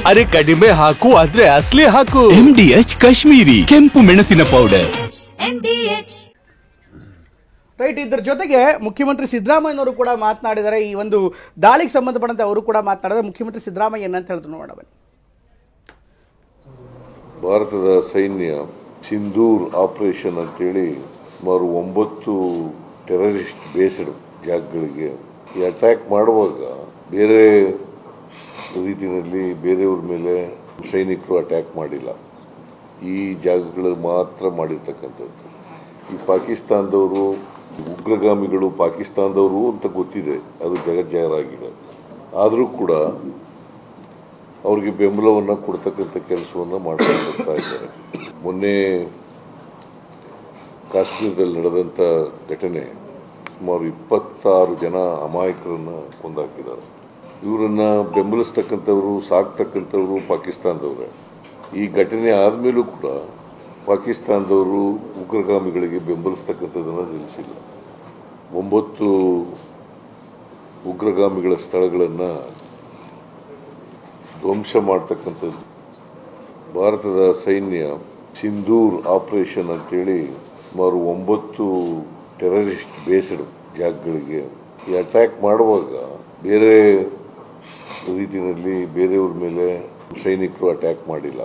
ಅರೆ ಕಡಿಮೆ ಹಾಕು ಆದ್ರೆ ಅಸಲಿ ಹಾಕು. MDH ಕಾಶ್ಮೀರಿ ಕೆಂಪು ಮೆಣಸಿನ ಪೌಡರ್. ರೈಟ್. ಇದರ ಜೊತೆಗೆ ಮುಖ್ಯಮಂತ್ರಿ ಸಿದ್ದರಾಮಯ್ಯನವರು ಕೂಡ ಮಾತನಾಡಿದ್ದಾರೆ. ಈ ಒಂದು ದಾಳಿಗೆ ಸಂಬಂಧಪಟ್ಟಂತೆ ಅವರು ಕೂಡ ಮಾತನಾಡಿದರೆ ಮುಖ್ಯಮಂತ್ರಿ ಸಿದ್ದರಾಮಯ್ಯ ಏನಂತ ಹೇಳಿದ್ರು ನೋಡೋಣ ಬನ್ನಿ. ಭಾರತದ ಸೈನ್ಯ ಸಿಂಧೂರ್ ಆಪರೇಷನ್ ಅಂತೇಳಿ ಸುಮಾರು 9 ಟೆರರಿಸ್ಟ್ ಬೇಸ್ಡ್ ಜಾಗಗಳಿಗೆ ಈ ಅಟ್ಯಾಕ್ ಮಾಡುವಾಗ ಬೇರೆ ರೀತಿಯಲ್ಲಿ ಬೇರೆಯವ್ರ ಮೇಲೆ ಸೈನಿಕರು ಅಟ್ಯಾಕ್ ಮಾಡಿಲ್ಲ. ಈ ಜಾಗಗಳು ಮಾತ್ರ ಮಾಡಿರ್ತಕ್ಕಂಥದ್ದು. ಈ ಪಾಕಿಸ್ತಾನದವರು ಉಗ್ರಗಾಮಿಗಳು ಪಾಕಿಸ್ತಾನದವರು ಅಂತ ಗೊತ್ತಿದೆ, ಅದು ಜಗಜ್ಜಾಹೀರಾಗಿದೆ. ಆದರೂ ಕೂಡ ಅವ್ರಿಗೆ ಬೆಂಬಲವನ್ನು ಕೊಡ್ತಕ್ಕಂಥ ಕೆಲಸವನ್ನು ಮಾಡ್ಕೊಂಡು ಬರ್ತಾ ಇದ್ದಾರೆ. ಮೊನ್ನೆ ಕಾಶ್ಮೀರದಲ್ಲಿ ನಡೆದಂಥ ಘಟನೆ ಸುಮಾರು 26 ಜನ ಅಮಾಯಕರನ್ನು ಕೊಂದಾಕಿದ್ದಾರೆ. ಇವರನ್ನು ಬೆಂಬಲಿಸ್ತಕ್ಕಂಥವ್ರು ಸಾಕ್ತಕ್ಕಂಥವ್ರು ಪಾಕಿಸ್ತಾನದವರೇ. ಈ ಘಟನೆ ಆದಮೇಲೂ ಕೂಡ ಪಾಕಿಸ್ತಾನದವರು ಉಗ್ರಗಾಮಿಗಳಿಗೆ ಬೆಂಬಲಿಸ್ತಕ್ಕಂಥದ್ದನ್ನು ನಿಲ್ಲಿಸಿಲ್ಲ. 9 ಉಗ್ರಗಾಮಿಗಳ ಸ್ಥಳಗಳನ್ನು ಧ್ವಂಸ ಮಾಡ್ತಕ್ಕಂಥದ್ದು. ಭಾರತದ ಸೈನ್ಯ ಸಿಂಧೂರ್ ಆಪರೇಷನ್ ಅಂತೇಳಿ ಸುಮಾರು 9 ಟೆರರಿಸ್ಟ್ ಬೇಸ್ಡ್ ಜಾಗಗಳಿಗೆ ಈ ಅಟ್ಯಾಕ್ ಮಾಡುವಾಗ ಬೇರೆ ರೀತಿಯಲ್ಲಿ ಬೇರೆಯವ್ರ ಮೇಲೆ ಸೈನಿಕರು ಅಟ್ಯಾಕ್ ಮಾಡಿಲ್ಲ.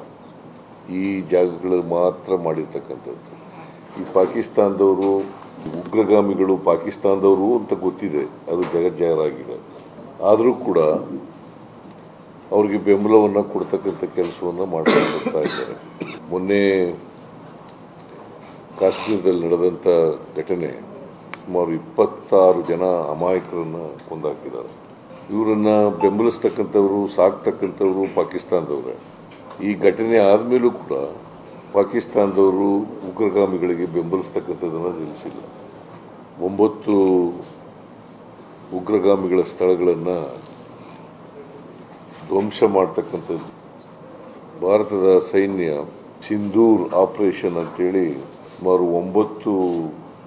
ಈ ಜಾಗಗಳು ಮಾತ್ರ ಮಾಡಿರ್ತಕ್ಕಂಥದ್ದು. ಈ ಪಾಕಿಸ್ತಾನದವರು ಉಗ್ರಗಾಮಿಗಳು ಪಾಕಿಸ್ತಾನದವರು ಅಂತ ಗೊತ್ತಿದೆ, ಅದು ಜಗಜ್ಜಾಹೀರಾಗಿದೆ. ಆದರೂ ಕೂಡ ಅವ್ರಿಗೆ ಬೆಂಬಲವನ್ನು ಕೊಡ್ತಕ್ಕಂಥ ಕೆಲಸವನ್ನು ಮಾಡ್ಕೊಂಡು ಬರ್ತಾ ಇದ್ದಾರೆ. ಮೊನ್ನೆ ಕಾಶ್ಮೀರದಲ್ಲಿ ನಡೆದಂಥ ಘಟನೆ ಸುಮಾರು 26 ಜನ ಅಮಾಯಕರನ್ನು ಕೊಂದಾಕಿದ್ದಾರೆ. ಇವರನ್ನು ಬೆಂಬಲಿಸ್ತಕ್ಕಂಥವ್ರು ಸಾಕ್ತಕ್ಕಂಥವ್ರು ಪಾಕಿಸ್ತಾನದವರೇ. ಈ ಘಟನೆ ಆದಮೇಲೂ ಕೂಡ ಪಾಕಿಸ್ತಾನದವರು ಉಗ್ರಗಾಮಿಗಳಿಗೆ ಬೆಂಬಲಿಸ್ತಕ್ಕಂಥದ್ದನ್ನು ನಿಲ್ಲಿಸಿಲ್ಲ. 9 ಉಗ್ರಗಾಮಿಗಳ ಸ್ಥಳಗಳನ್ನು ಧ್ವಂಸ ಮಾಡ್ತಕ್ಕಂಥದ್ದು. ಭಾರತದ ಸೈನ್ಯ ಸಿಂಧೂರ್ ಆಪರೇಷನ್ ಅಂತೇಳಿ ಸುಮಾರು 9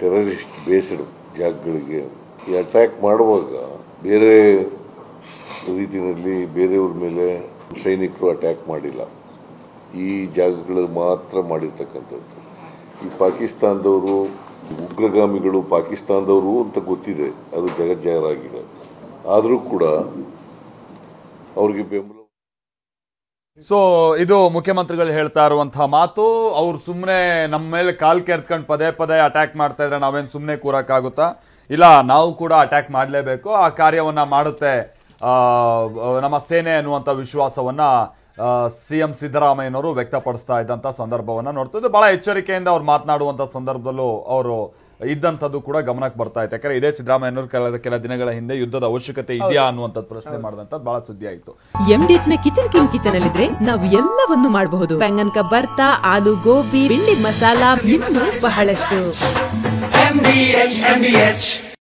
ಟೆರರಿಸ್ಟ್ ಬೇಸ್ಡ್ ಜಾಗಗಳಿಗೆ ಈ ಅಟ್ಯಾಕ್ ಮಾಡುವಾಗ ಬೇರೆ ರೀತಿಯಲ್ಲಿ ಬೇರೆಯವ್ರ ಮೇಲೆ ಸೈನಿಕರು ಅಟ್ಯಾಕ್ ಮಾಡಿಲ್ಲ. ಈ ಜಾಗಗಳು ಮಾತ್ರ ಮಾಡಿರ್ತಕ್ಕಂಥದ್ದು. ಈ ಪಾಕಿಸ್ತಾನದವರು ಉಗ್ರಗಾಮಿಗಳು ಪಾಕಿಸ್ತಾನದವರು ಅಂತ ಗೊತ್ತಿದೆ, ಅದು ಜಗಜ್ಜಾಹೀರಾಗಿದೆ. ಆದರೂ ಕೂಡ ಅವ್ರಿಗೆ ಬೆಂಬಲ. ಸೊ ಇದು ಮುಖ್ಯಮಂತ್ರಿಗಳು ಹೇಳ್ತಾ ಇರುವಂತಹ ಮಾತು. ಅವ್ರು ಸುಮ್ಮನೆ ನಮ್ಮ ಮೇಲೆ ಕಾಲ್ ಕೆರ್ತ್ಕೊಂಡು ಪದೇ ಪದೇ ಅಟ್ಯಾಕ್ ಮಾಡ್ತಾ ಇದ್ರೆ ನಾವೇನು ಸುಮ್ಮನೆ ಕೂರಕ್ಕಾಗುತ್ತಾ? ಇಲ್ಲ, ನಾವು ಕೂಡ ಅಟ್ಯಾಕ್ ಮಾಡಲೇಬೇಕು, ಆ ಕಾರ್ಯವನ್ನ ಮಾಡುತ್ತೆ ನಮ್ಮ ಸೇನೆ ಅನ್ನುವಂಥ ವಿಶ್ವಾಸವನ್ನ ಸಿಎಂ ಸಿದ್ದರಾಮಯ್ಯನವರು ವ್ಯಕ್ತಪಡಿಸ್ತಾ ಇದ್ದಂಥ ಸಂದರ್ಭವನ್ನ ನೋಡ್ತಿದ್ದು. ಬಹಳ ಎಚ್ಚರಿಕೆಯಿಂದ ಅವ್ರು ಮಾತನಾಡುವಂಥ ಸಂದರ್ಭದಲ್ಲೂ ಅವರು ಇದ್ದಂಥದ್ದು ಕೂಡ ಗಮನಕ್ಕೆ ಬರ್ತಾ ಇತ್ತು. ಯಾಕಂದ್ರೆ ಇದೇ ಸಿದ್ದರಾಮಯ್ಯನವರು ಕೆಲ ದಿನಗಳ ಹಿಂದೆ ಯುದ್ಧದ ಅವಶ್ಯಕತೆ ಇದೆಯಾ ಅನ್ನುವಂಥದ್ದು ಪ್ರಶ್ನೆ ಮಾಡಿದಂಥದ್ದು ಬಹಳ ಸುದ್ದಿ ಆಯಿತು. MDH ನ ಕಿಚನ್ ಅಲ್ಲಿ ನಾವು ಎಲ್ಲವನ್ನು ಮಾಡಬಹುದು. ಬೆಂಗನ್ ಕ ಬರ್ತಾ, ಆಲೂ ಗೋಬಿ, ಬಿಂಡಿ ಮಸಾಲಾ, ಇನ್ನೂ ಬಹಳಷ್ಟು. MDH